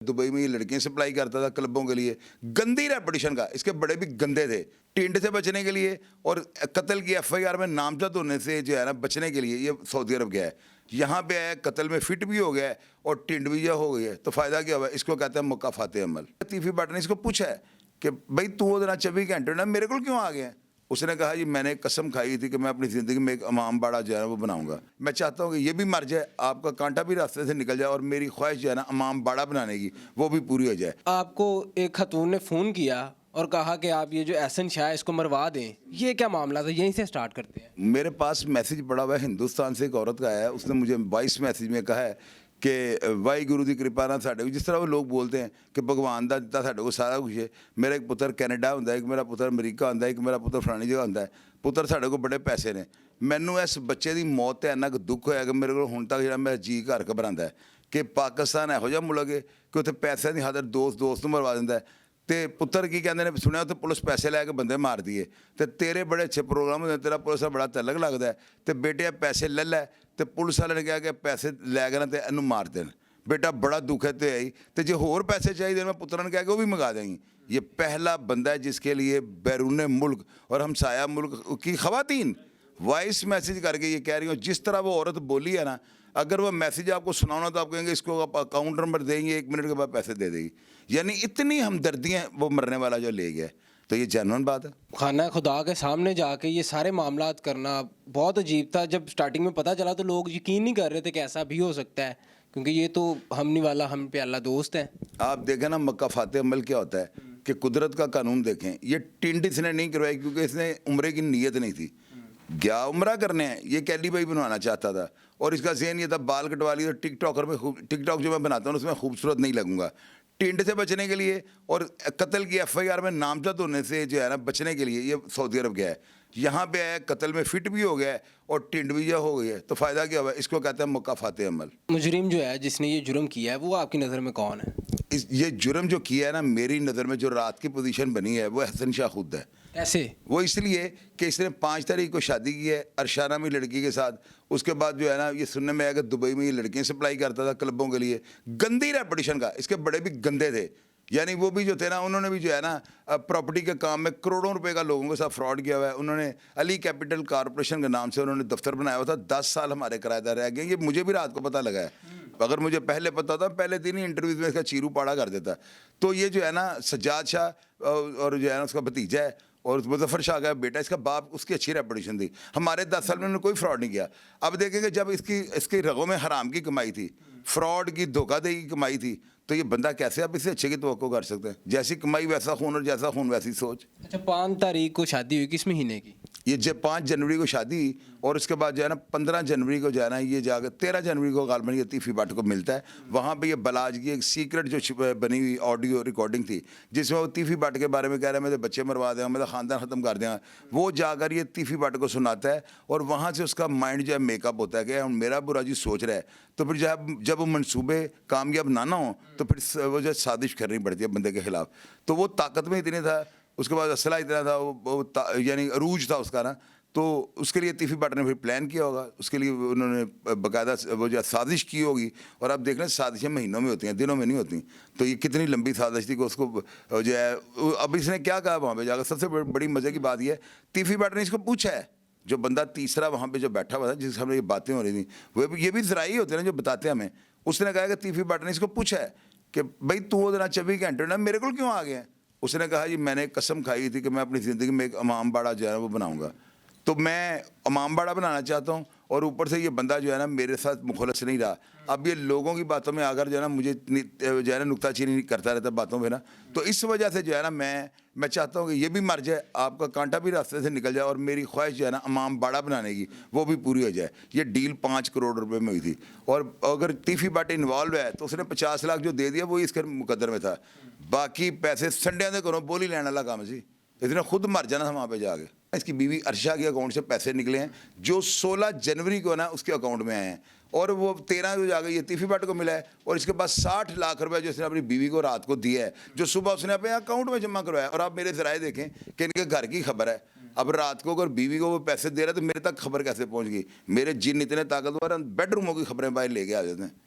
Dubai में ये लड़कियां सप्लाई करता था क्लबों के लिए, गंदी रेपुटेशन का, इसके बड़े भी गंदे थे। टिंड से बचने के लिए और कत्ल की एफआईआर में नामजद होने से जो है ना बचने के लिए ये सऊदी अरब गया है। यहाँ पे आया, कत्ल में फिट भी हो गया है और टिंड भी जो हो गई है, तो फायदा क्या हुआ? इसको कहते हैं मुकाफाते अमल। लतीफ़ी भट्ट ने इसको पूछा है कि भाई तू वो 24 घंटे ना मेरे को क्यों आ गया? उसने कहा जी मैंने कसम खाई थी कि मैं अपनी ज़िंदगी में एक इमाम बाड़ा जो है वो बनाऊंगा। मैं चाहता हूँ कि ये भी मर जाए, आपका कांटा भी रास्ते से निकल जाए और मेरी ख्वाहिश जो है ना इमाम बाड़ा बनाने की वो भी पूरी हो जाए। आपको एक खतून ने फ़ोन किया और कहा कि आप ये जो एहसन शाह है इसको मरवा दें, ये क्या मामला था? यहीं से स्टार्ट करते हैं। मेरे पास मैसेज पड़ा हुआ है, हिंदुस्तान से एक औरत का आया है, उसने मुझे वॉइस मैसेज में कहा है कि वाहिगुरु की कृपा नाल साडे को, जिस तरह वो लोग बोलते हैं कि भगवान दा दिता साडे को सारा कुछ है। मेरा एक पुत्र कैनेडा हुंदा है, एक मेरा पुत्र अमरीका हुंदा है, एक मेरा पुत्र फलानी जगह हुंदा है। पुत्र साडे को बड़े पैसे ने। मैनू इस बच्चे की मौत ते इन्ना दुख होया कि मेरे को हुण तक जिहड़ा मेरा जी घर घबरांदा है कि पाकिस्तान इहो जिहा मुल्क है कि उत्थे पैसे की खातर दोस्त नूं मरवा दिंदा है। तो पुत्र की कहते हैं सुनिया तो पुलिस पैसे लैके बंदे मार दिए, तो तेरे बड़े अच्छे प्रोग्राम होंगे, तेरा पुलिस का बड़ा तलक लगता है, तो बेटे पैसे ले लै, तो पुलिस वाले ने कहा कि पैसे लैके ना तो इनू मार देन। बेटा बड़ा दुख है, तो आई तो जो होर पैसे चाहिए मैं पुत्र ने कहा कि वो भी मंगा देंगी। ये पहला बंदा है जिसके लिए बैरून मुल्क और हमसाया मुल्क की खवातीन वॉइस मैसेज करके ये कह रही हूँ, जिस तरह वो औरत बोली है ना, अगर वो मैसेज आपको सुनाना तो आप कहेंगे इसको आप अकाउंट नंबर देंगे, 1 मिनट के बाद पैसे दे देगी। यानी इतनी हमदर्दियाँ वो मरने वाला जो ले गया, तो ये जेन्युइन बात है। खाना खुदा के सामने जाके ये सारे मामलात करना बहुत अजीब था। जब स्टार्टिंग में पता चला तो लोग यकीन नहीं कर रहे थे कि ऐसा भी हो सकता है, क्योंकि ये तो हमनी वाला हम पे अल्लाह दोस्त है। आप देखें ना मकाफाते अमल क्या होता है कि कुदरत का कानून देखें। ये टिंड इसने नहीं करवाई क्योंकि इसने उम्रे की नीयत नहीं थी, गया उम्रा करने हैं, ये कैली भाई बनवाना चाहता था और इसका ज़हन ये था बाल कटवा लिए तो टिकटॉकर में टिकटॉक जो मैं बनाता हूँ उसमें खूबसूरत नहीं लगूंगा। टिंड से बचने के लिए और कत्ल की एफआईआर में नामजद होने से जो है ना बचने के लिए ये सऊदी अरब गया है। यहाँ पे आया, कत्ल में फिट भी हो गया है और टिंड भी जो हो गई है, तो फ़ायदा क्या हुआ? इसको कहते हैं मुकाफाते अमल। मुजरिम जो है जिसने ये जुर्म किया है वो आपकी नज़र में कौन है? ये जुर्म जो किया है ना, मेरी नज़र में जो रात की पोजीशन बनी है वो हसन शाह खुद है। ऐसे वो इसलिए कि इसने 5 तारीख को शादी की है अरशा नामी लड़की के साथ। उसके बाद जो है ना ये सुनने में आया कि दुबई में ये लड़कियां सप्लाई करता था क्लबों के लिए, गंदी रेपुटेशन का, इसके बड़े भी गंदे थे। यानी वो भी जो थे ना, उन्होंने भी जो है ना प्रॉपर्टी के काम में करोड़ों रुपए का लोगों के साथ फ्रॉड किया हुआ है। उन्होंने अली कैपिटल कॉरपोरेशन के नाम से उन्होंने दफ्तर बनाया हुआ था। 10 साल हमारे किराएदार रह गए। ये मुझे भी रात को पता लगा है, अगर मुझे पहले पता होता पहले दिन ही इंटरव्यूज में इसका चीरू पाड़ा कर देता। तो ये जो है ना सज्जाद शाह और जो है ना उसका भतीजा है और मुजफ्फर शाह का बेटा, इसका बाप, उसकी अच्छी रेपुटेशन थी। हमारे 10 साल में उन्होंने कोई फ्रॉड नहीं किया। अब देखेंगे जब इसकी रगों में हराम की कमाई थी, फ्रॉड की, धोखाधड़ी की कमाई थी, तो ये बंदा कैसे आप इससे अच्छे की तवक्को कर सकते हैं? जैसी कमाई वैसा खून और जैसा खून वैसी सोच। अच्छा, 5 तारीख को शादी हुई, किस महीने की? ये जब 5 जनवरी को शादी और उसके बाद जो है ना 15 जनवरी को जो है ना ये जाकर 13 जनवरी को गालबन ये लतीफ़ी भट्ट को मिलता है। वहाँ पे ये बलाज की एक सीक्रेट जो बनी हुई ऑडियो रिकॉर्डिंग थी जिसमें वो लतीफ़ी भट्ट के बारे में कह रहा है, मेरे बच्चे मरवा देंगे, मेरा ख़ानदान ख़त्म कर देंगे। वो जाकर ये लतीफ़ी भट्ट को सुनाता है और वहाँ से उसका माइंड जो है मेकअप होता है कि हम मेरा बुरा जी सोच रहा है। तो फिर जब वो मनसूबे कामयाब ना हो तो फिर वो जो साजिश करनी पड़ती है बंदे के ख़िलाफ़। तो वो ताकत में इतने था, उसके बाद असला इतना था, वो यानी अरूज था उसका ना, तो उसके लिए लतीफ़ी भट्ट ने फिर प्लान किया होगा, उसके लिए उन्होंने बाकायदा वो जो साजिश की होगी। और आप देख रहे हैं साजिशें महीनों में होती हैं, दिनों में नहीं होती। तो ये कितनी लंबी साजिश थी कि उसको जो है, अब इसने क्या कहा वहाँ पे जाकर, सबसे बड़ी मज़े की बात यह है लतीफ़ी भट्ट ने इसको पूछा है, जो बंदा तीसरा वहाँ पे जो बैठा हुआ था जिससे हमें ये बातें हो रही थी, वो ये भी ज़राई होते हैं जो बताते हैं हमें। उसने कहा कि लतीफ़ी भट्ट ने इसको पूछा है कि भाई तू वो 24 घंटे ना मेरे को क्यों आ गया? उसने कहा जी मैंने कसम खाई थी कि मैं अपनी ज़िंदगी में एक इमाम बाड़ा जो है वो बनाऊंगा, तो मैं इमाम बाड़ा बनाना चाहता हूँ। और ऊपर से ये बंदा जो है ना मेरे साथ मुखलस नहीं रहा। अब ये लोगों की बातों में आकर जो है ना मुझे जो है ना नुक्ताचीनी करता रहता बातों में ना, तो इस वजह से जो है ना मैं चाहता हूँ कि ये भी मर जाए, आपका कांटा भी रास्ते से निकल जाए और मेरी ख्वाहिश जो है ना इमाम बाड़ा बनाने की वो भी पूरी हो जाए। ये डील 5 करोड़ रुपए में हुई थी और अगर लतीफ़ी भट्ट इन्वॉल्व है तो उसने 50 लाख जो दे दिया वही इसके मुकद्दर में था। बाकी पैसे संडे के घरों बोली लैन वाला काम सी, इसने खुद मर जाना था वहाँ पे जाके। इसकी बीवी अर्शा के अकाउंट से पैसे निकले हैं जो 16 जनवरी को ना उसके अकाउंट में आए हैं और वो 13 को जाकर ये लतीफ़ी भट्ट को मिला है। और इसके पास 60 लाख रुपए जो इसने अपनी बीवी को रात को दिया है, जो सुबह उसने अपने अकाउंट में जमा करवाया। और आप मेरे ज़राए देखें कि इनके घर की खबर है। अब रात को अगर बीवी को वो पैसे दे रहा है तो मेरे तक खबर कैसे पहुँच गई? मेरे जिन इतने ताकतवर बेडरूमों की खबरें बाहर लेके आ जाते हैं।